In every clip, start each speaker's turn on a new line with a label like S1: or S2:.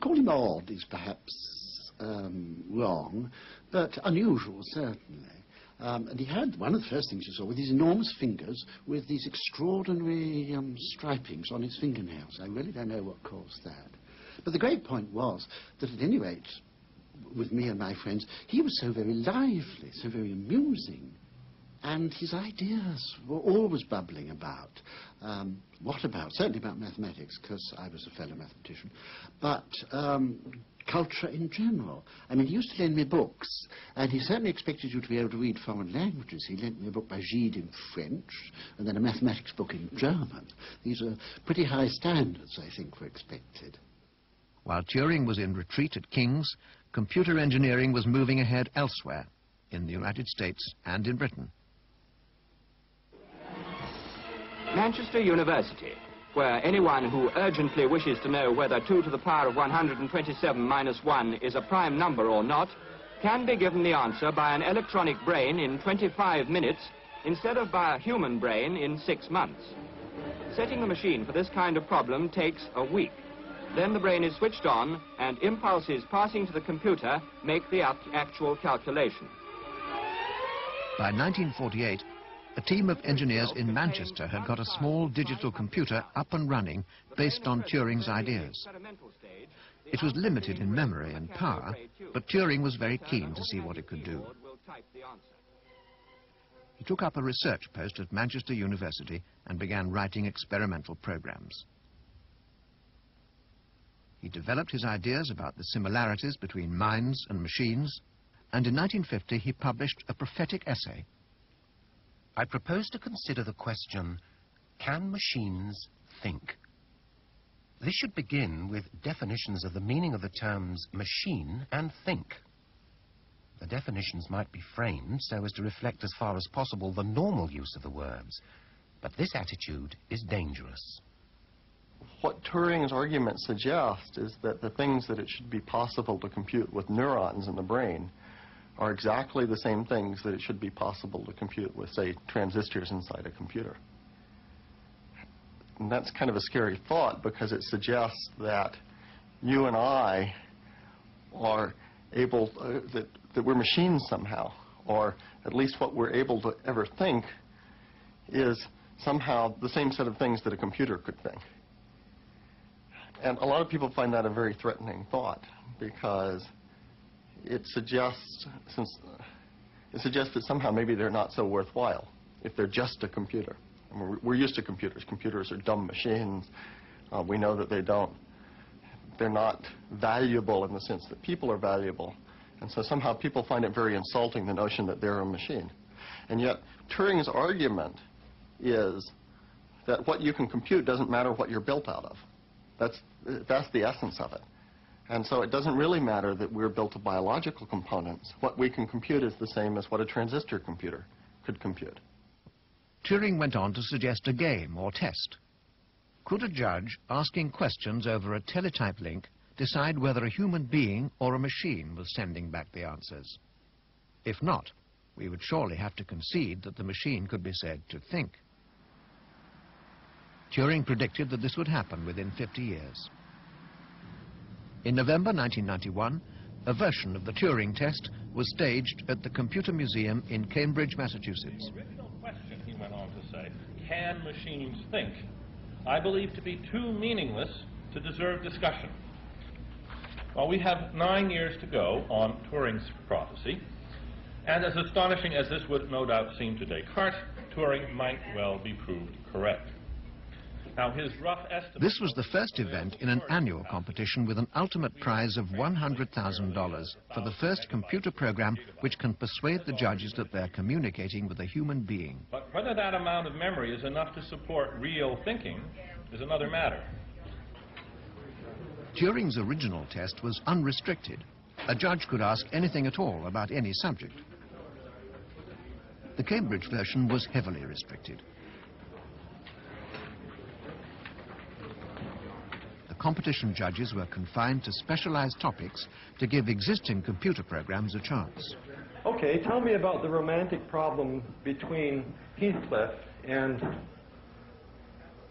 S1: call him odd is perhaps wrong, but unusual certainly. And he had one of the first things you saw with these enormous fingers with these extraordinary stripings on his fingernails. I really don't know what caused that. But the great point was that at any rate, with me and my friends, he was so very lively, so very amusing, and his ideas were always bubbling about. What about? Certainly about mathematics, because I was a fellow mathematician, but culture in general. I mean, he used to lend me books, and he certainly expected you to be able to read foreign languages. He lent me a book by Gide in French, and then a mathematics book in German. These are pretty high standards, I think, were expected.
S2: While Turing was in retreat at King's, computer engineering was moving ahead elsewhere, in the United States and in Britain.
S3: Manchester University, where anyone who urgently wishes to know whether 2 to the power of 127 minus 1 is a prime number or not, can be given the answer by an electronic brain in 25 minutes instead of by a human brain in 6 months. Setting the machine for this kind of problem takes a week. Then the brain is switched on, and impulses passing to the computer make the actual calculation.
S2: By 1948, a team of engineers in Manchester had got a small digital computer up and running based on Turing's ideas. It was limited in memory and power, but Turing was very keen to see what it could do. He took up a research post at Manchester University and began writing experimental programs. He developed his ideas about the similarities between minds and machines, and in 1950 he published a prophetic essay.
S4: I propose to consider the question, can machines think? This should begin with definitions of the meaning of the terms machine and think. The definitions might be framed so as to reflect as far as possible the normal use of the words, but this attitude is dangerous.
S5: What Turing's argument suggests is that the things that it should be possible to compute with neurons in the brain are exactly the same things that it should be possible to compute with, say, transistors inside a computer. And that's kind of a scary thought, because it suggests that you and I are able, that we're machines somehow, or at least what we're able to ever think is somehow the same set of things that a computer could think. And a lot of people find that a very threatening thought, because it suggests that somehow maybe they're not so worthwhile if they're just a computer. I mean, we're used to computers. Computers are dumb machines. We know that they're not valuable in the sense that people are valuable. And so somehow people find it very insulting, the notion that they're a machine. And yet Turing's argument is that what you can compute doesn't matter what you're built out of. That's the essence of it. And so it doesn't really matter that we're built of biological components. What we can compute is the same as what a transistor computer could compute.
S2: Turing went on to suggest a game or test. Could a judge asking questions over a teletype link decide whether a human being or a machine was sending back the answers? If not, we would surely have to concede that the machine could be said to think. Turing predicted that this would happen within 50 years. In November 1991, a version of the Turing test was staged at the Computer Museum in Cambridge, Massachusetts.
S6: The original question, he went on to say, can machines think, I believe to be too meaningless to deserve discussion. Well, we have 9 years to go on Turing's prophecy, and as astonishing as this would no doubt seem to Descartes, Turing might well be proved correct. Now, his rough estimate...
S2: This was the first event in an annual competition with an ultimate prize of $100,000 for the first computer program which can persuade the judges that they're communicating with a human being.
S6: But whether that amount of memory is enough to support real thinking is another matter.
S2: Turing's original test was unrestricted. A judge could ask anything at all about any subject. The Cambridge version was heavily restricted. Competition judges were confined to specialized topics to give existing computer programs a chance.
S7: Okay, tell me about the romantic problem between Heathcliff and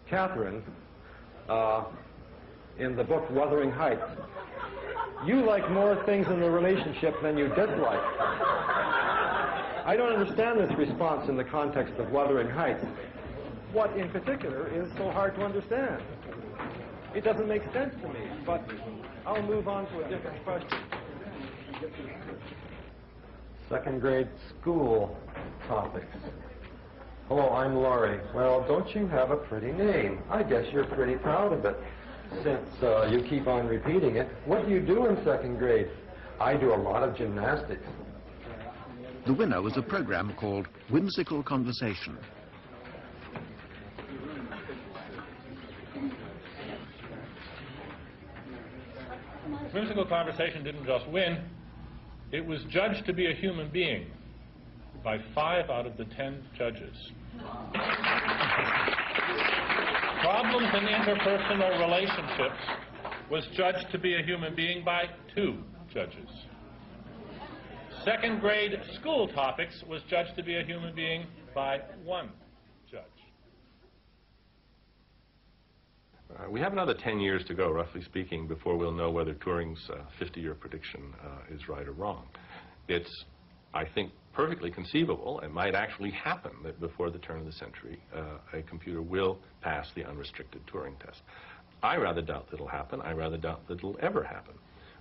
S7: Catherine in the book Wuthering Heights. You like more things in the relationship than you dislike. I don't understand this response in the context of Wuthering Heights. What in particular is so hard to understand? It doesn't make sense to me, but I'll move on to a different question. Second grade school topics. Hello, I'm Laurie. Well, don't you have a pretty name? I guess you're pretty proud of it, since you keep on repeating it. What do you do in second grade? I do a lot of gymnastics.
S2: The winner was a program called Whimsical Conversation.
S6: Whimsical Conversation didn't just win, it was judged to be a human being by 5 out of the 10 judges. Problems in interpersonal relationships was judged to be a human being by 2 judges. Second grade school topics was judged to be a human being by 1 judge.
S8: We have another 10 years to go, roughly speaking, before we'll know whether Turing's 50-year prediction is right or wrong. It's, I think, perfectly conceivable, it might actually happen, that before the turn of the century, a computer will pass the unrestricted Turing test. I rather doubt that it'll happen. I rather doubt that it'll ever happen.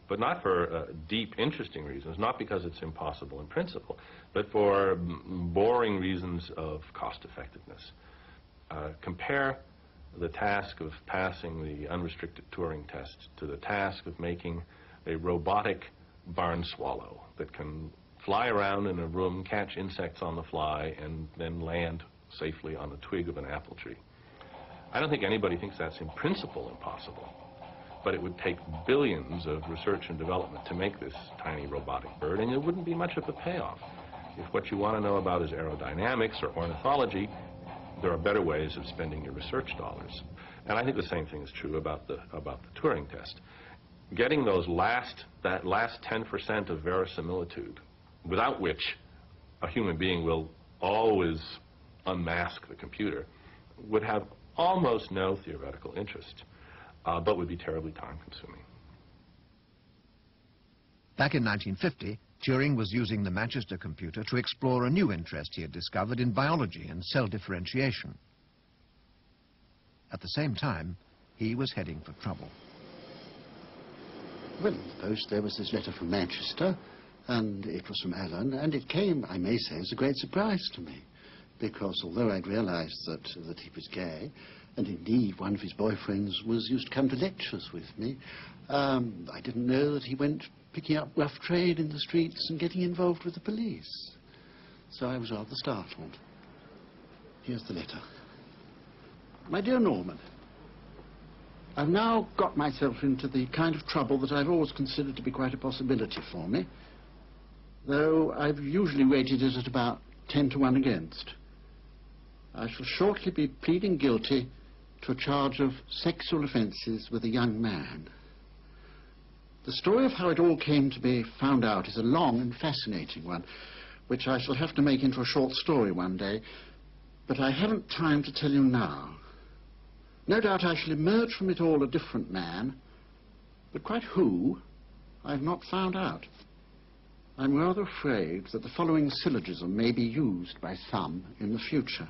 S8: But not for deep, interesting reasons, not because it's impossible in principle, but for boring reasons of cost-effectiveness. Compare the task of passing the unrestricted Turing test to the task of making a robotic barn swallow that can fly around in a room, catch insects on the fly, and then land safely on the twig of an apple tree. I don't think anybody thinks that's in principle impossible, but it would take billions of research and development to make this tiny robotic bird, and it wouldn't be much of a payoff. If what you want to know about is aerodynamics or ornithology, there are better ways of spending your research dollars. And I think the same thing is true about the Turing test. Getting that last 10% of verisimilitude, without which a human being will always unmask the computer, would have almost no theoretical interest, but would be terribly time-consuming.
S2: Back in 1950, Turing was using the Manchester computer to explore a new interest he had discovered in biology and cell differentiation. At the same time, he was heading for trouble.
S1: Well, in the post there was this letter from Manchester, and it was from Alan, and it came, I may say, as a great surprise to me, because although I'd realized that he was gay, and indeed one of his boyfriends used to come to lectures with me, I didn't know that he went picking up rough trade in the streets and getting involved with the police. So I was rather startled. Here's the letter. My dear Norman, I've now got myself into the kind of trouble that I've always considered to be quite a possibility for me, though I've usually rated it at about 10 to 1 against. I shall shortly be pleading guilty to a charge of sexual offences with a young man. The story of how it all came to be found out is a long and fascinating one, which I shall have to make into a short story one day, but I haven't time to tell you now. No doubt I shall emerge from it all a different man, but quite who, I've not found out. I'm rather afraid that the following syllogism may be used by some in the future.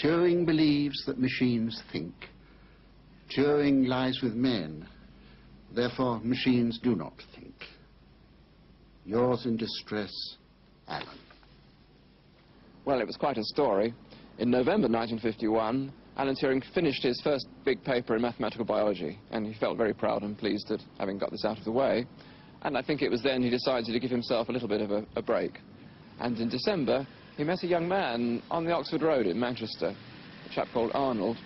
S1: Turing believes that machines think. Turing lies with men. Therefore, machines do not think. Yours in distress, Alan.
S3: Well, it was quite a story. In November 1951, Alan Turing finished his first big paper in mathematical biology, and he felt very proud and pleased at having got this out of the way. And I think it was then he decided to give himself a little bit of a break. And in December, he met a young man on the Oxford Road in Manchester, a chap called Arnold,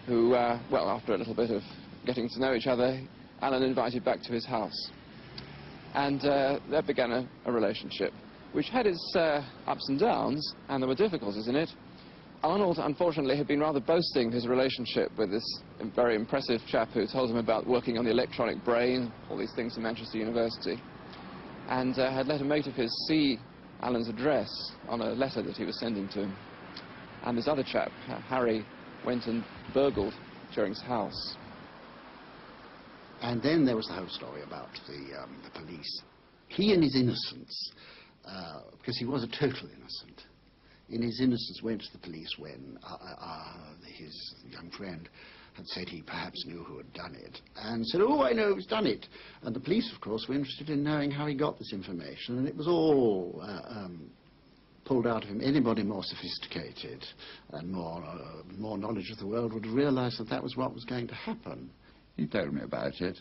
S3: who, well, after a little bit of getting to know each other, Alan invited back to his house. And there began a relationship, which had its ups and downs, and there were difficulties in it. Arnold, unfortunately, had been rather boasting his relationship with this very impressive chap who told him about working on the electronic brain, all these things in Manchester University, and had let a mate of his see Alan's address on a letter that he was sending to him. And this other chap, Harry, went and burgled Turing's house.
S1: And then there was the whole story about the police. He, in his innocence, because he was a total innocent, in his innocence went to the police when his young friend had said he perhaps knew who had done it, and said, "Oh, I know who's done it." And the police, of course, were interested in knowing how he got this information, and it was all pulled out of him. Anybody more sophisticated and more knowledge of the world would have realized that that was what was going to happen.
S9: He told me about it,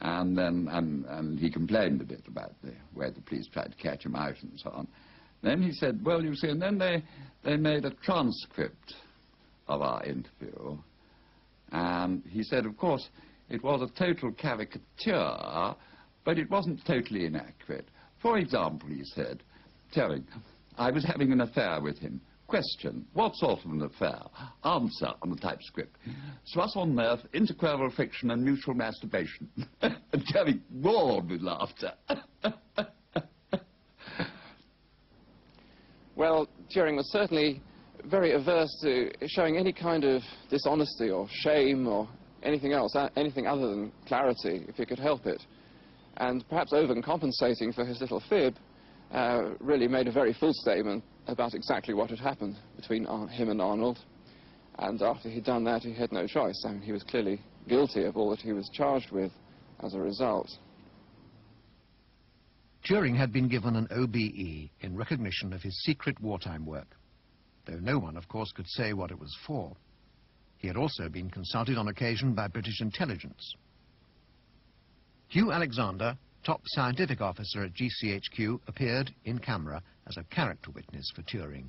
S9: and then and he complained a bit about the way the police tried to catch him out and so on. Then he said, well, you see, and then they made a transcript of our interview, and he said, of course, it was a total caricature, but it wasn't totally inaccurate. For example, he said, Turing, I was having an affair with him. Question, what sort of an affair? Answer on the typescript. Thrust on nerve, intercrural friction and mutual masturbation. And Turing roared with laughter.
S10: Well, Turing was certainly very averse to showing any kind of dishonesty or shame or anything else, anything other than clarity, if he could help it. And perhaps overcompensating for his little fib, really made a very full statement about exactly what had happened between him and Arnold. And after he'd done that, he had no choice. I mean, he was clearly guilty of all that he was charged with as a result.
S2: Turing had been given an OBE in recognition of his secret wartime work, though no one, of course, could say what it was for. He had also been consulted on occasion by British intelligence. Hugh Alexander, top scientific officer at GCHQ, appeared in camera as a character witness for Turing.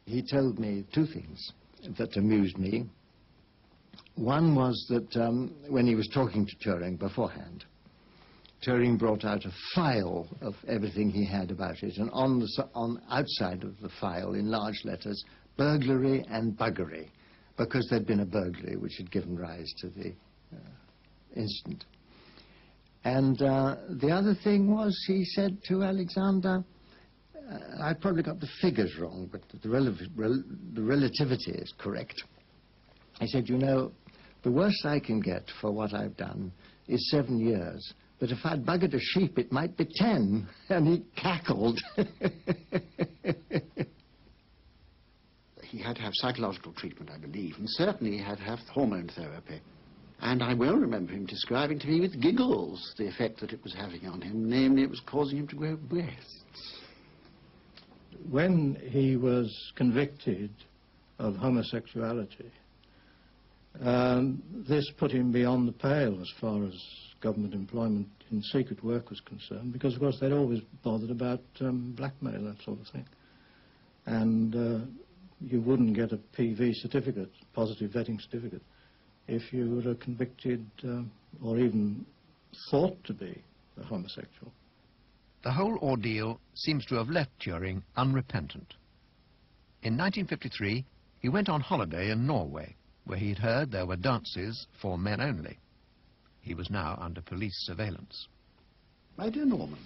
S11: He told me two things that amused me. One was that when he was talking to Turing beforehand, Turing brought out a file of everything he had about it, and on outside of the file, in large letters, burglary and buggery, because there'd been a burglary which had given rise to the incident. And the other thing was, he said to Alexander, I probably got the figures wrong, but the relativity is correct. He said, you know, the worst I can get for what I've done is 7 years. But if I'd buggered a sheep, it might be 10. And he cackled.
S1: He had to have psychological treatment, I believe, and certainly he had to have hormone therapy. And I well remember him describing to me with giggles the effect that it was having on him, namely it was causing him to grow breasts.
S12: When he was convicted of homosexuality, this put him beyond the pale as far as government employment in secret work was concerned, because of course they'd always bothered about blackmail, that sort of thing. And you wouldn't get a PV certificate, positive vetting certificate, if you were convicted or even thought to be a homosexual.
S2: The whole ordeal seems to have left Turing unrepentant. In 1953, he went on holiday in Norway, where he'd heard there were dances for men only. He was now under police surveillance.
S1: My dear Norman,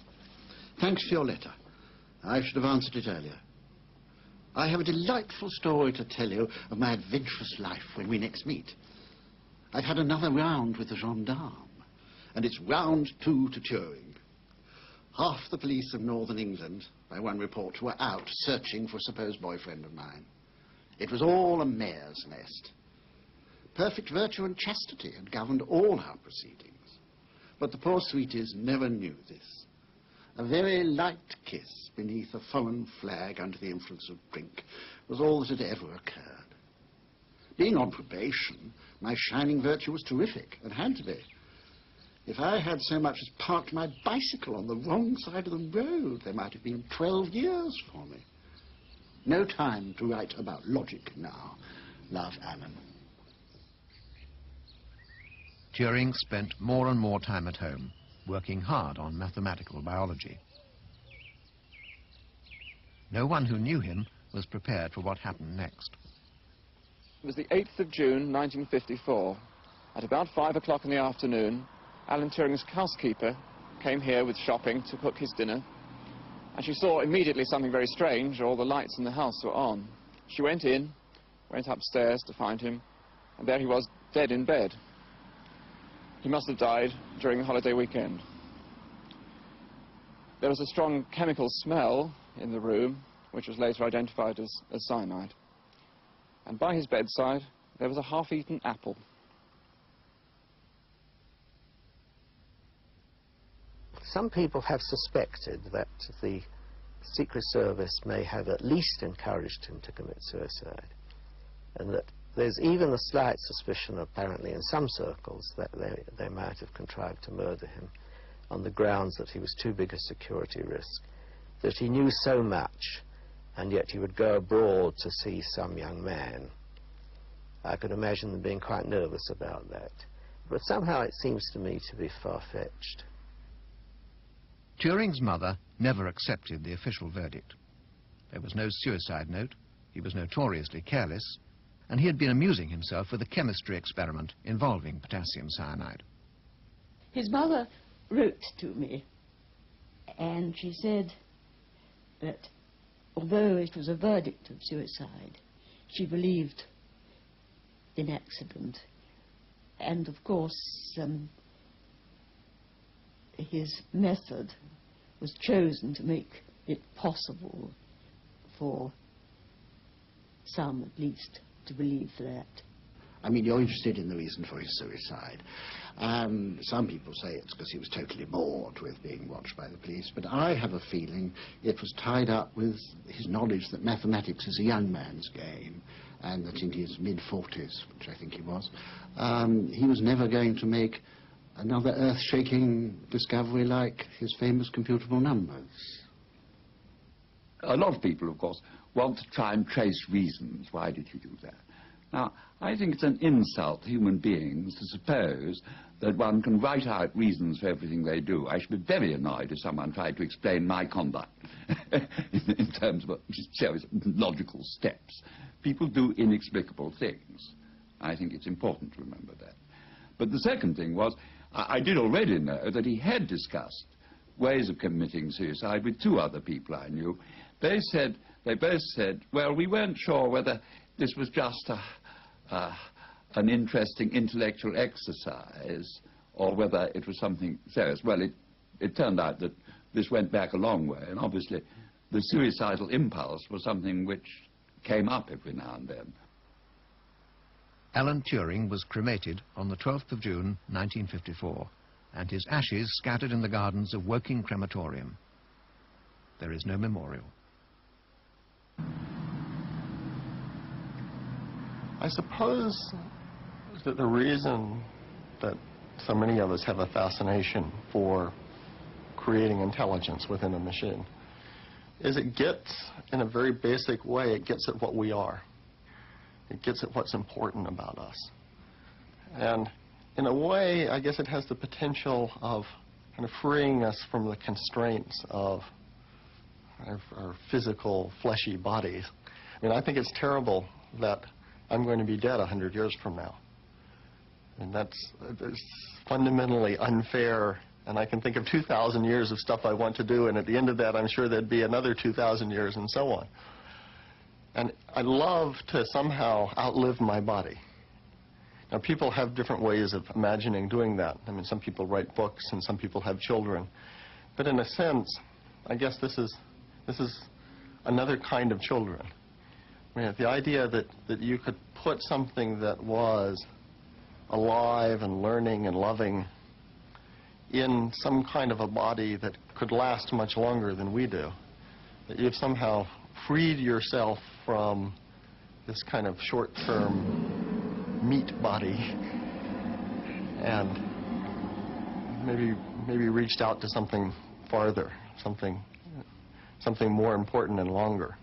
S1: thanks for your letter. I should have answered it earlier. I have a delightful story to tell you of my adventurous life when we next meet. I've had another round with the gendarme, and it's round 2 to Turing. Half the police of northern England, by one report, were out searching for a supposed boyfriend of mine. It was all a mare's nest. Perfect virtue and chastity had governed all our proceedings. But the poor sweeties never knew this. A very light kiss beneath a foreign flag under the influence of drink was all that had ever occurred. Being on probation, my shining virtue was terrific, and had to be. If I had so much as parked my bicycle on the wrong side of the road, there might have been 12 years for me. No time to write about logic now. Love, Alan.
S2: Turing spent more and more time at home, working hard on mathematical biology. No one who knew him was prepared for what happened next.
S10: It was the 8th of June, 1954. At about 5 o'clock in the afternoon, Alan Turing's housekeeper came here with shopping to cook his dinner, and she saw immediately something very strange. All the lights in the house were on. She went in, went upstairs to find him, and there he was, dead in bed. He must have died during the holiday weekend. There was a strong chemical smell in the room, which was later identified as cyanide. And by his bedside, there was a half-eaten apple.
S13: Some people have suspected that the Secret Service may have at least encouraged him to commit suicide, and that there's even a slight suspicion, apparently in some circles, that they might have contrived to murder him on the grounds that he was too big a security risk, that he knew so much, and yet he would go abroad to see some young man. I could imagine them being quite nervous about that, but somehow it seems to me to be far-fetched.
S2: Turing's mother never accepted the official verdict. There was no suicide note, he was notoriously careless, and he had been amusing himself with a chemistry experiment involving potassium cyanide.
S14: His mother wrote to me, and she said that although it was a verdict of suicide, she believed in accident. And of course, his method was chosen to make it possible for some, at least, to believe that.
S1: I mean, you're interested in the reason for his suicide. Some people say it's because he was totally bored with being watched by the police, but I have a feeling it was tied up with his knowledge that mathematics is a young man's game, and that in his mid-40s, which I think he was never going to make another earth-shaking discovery like his famous computable numbers.
S9: A lot of people, of course, want to try and trace reasons. Why did he do that? Now, I think it's an insult to human beings to suppose that one can write out reasons for everything they do. I should be very annoyed if someone tried to explain my conduct in terms of serious logical steps. People do inexplicable things. I think it's important to remember that. But the second thing was, I did already know that he had discussed ways of committing suicide with two other people I knew. They both said, well, we weren't sure whether this was just an interesting intellectual exercise or whether it was something serious. Well, it turned out that this went back a long way, and obviously the suicidal impulse was something which came up every now and then.
S2: Alan Turing was cremated on the 12th of June 1954, and his ashes scattered in the gardens of Woking Crematorium. There is no memorial.
S5: I suppose that the reason that so many of us have a fascination for creating intelligence within a machine is it gets, in a very basic way, it gets at what we are. It gets at what's important about us. And in a way, I guess it has the potential of kind of freeing us from the constraints of our physical, fleshy bodies. I mean, I think it's terrible that I'm going to be dead 100 years from now. And that's fundamentally unfair. And I can think of 2,000 years of stuff I want to do, and at the end of that, I'm sure there'd be another 2,000 years and so on. And I'd love to somehow outlive my body. Now, people have different ways of imagining doing that. I mean, some people write books, and some people have children. But in a sense, I guess this is another kind of children. I mean, the idea that you could put something that was alive and learning and loving in some kind of a body that could last much longer than we do, that you've somehow freed yourself from this kind of short-term meat body and maybe reached out to something farther, something more important and longer.